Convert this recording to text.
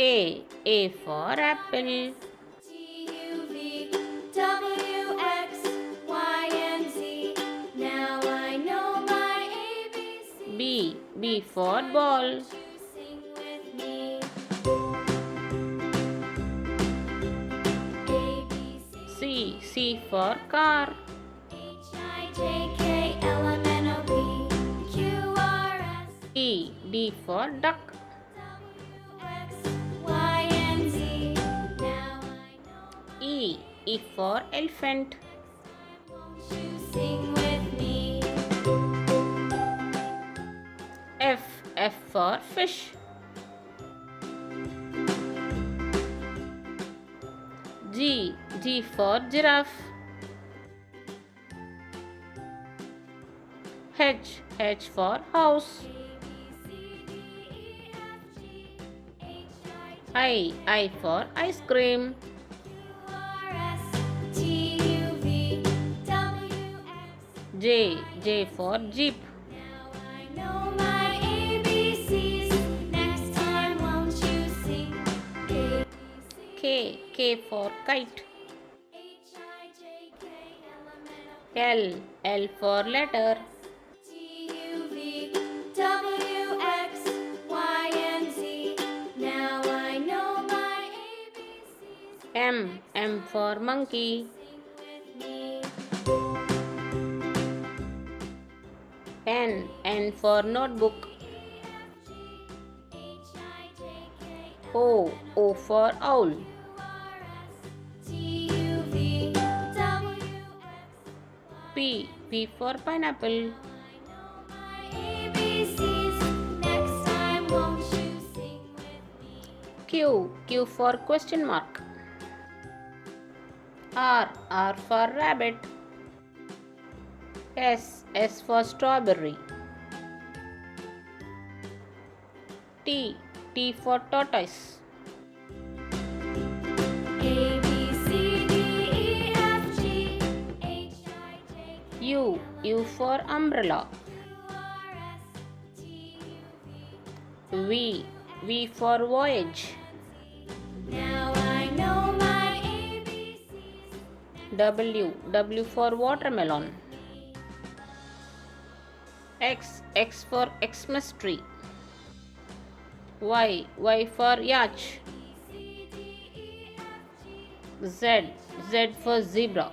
A for apple. T, U, V, W, X, Y, and Z. Now I know my ABC. B for ball. You sing with me. A, B, C for car. H, I, J, K, L, M, N, O, P, Q, R, S. D for duck. W, X, Y, and Z. Now I know E for elephant. won't you sing with me? F for fish. G for giraffe. H for house. I for ice cream. J for jeep. Now I know my ABCs. Next time won't you sing? K for kite. H, I, J, K, L, M, N, O, L for letter. T, U, V, W, X, Y, and Z. Now I know my ABCs. M for monkey. Sing with me. N for notebook. H, I, J, K, L, O for owl. R, S, T, U, V, W, X, Y. P for pineapple. I know my ABCs. Next time won't you sing with me? Q for question mark. R for rabbit. S for strawberry. T for tortoise. A, B, C, D, E, F, G, H, I, J, K, U for umbrella. L, R, S, T, U, V. V for voyage. Now I know my ABCs. W for watermelon. X for Xmas tree. Y for yacht. Z for zebra.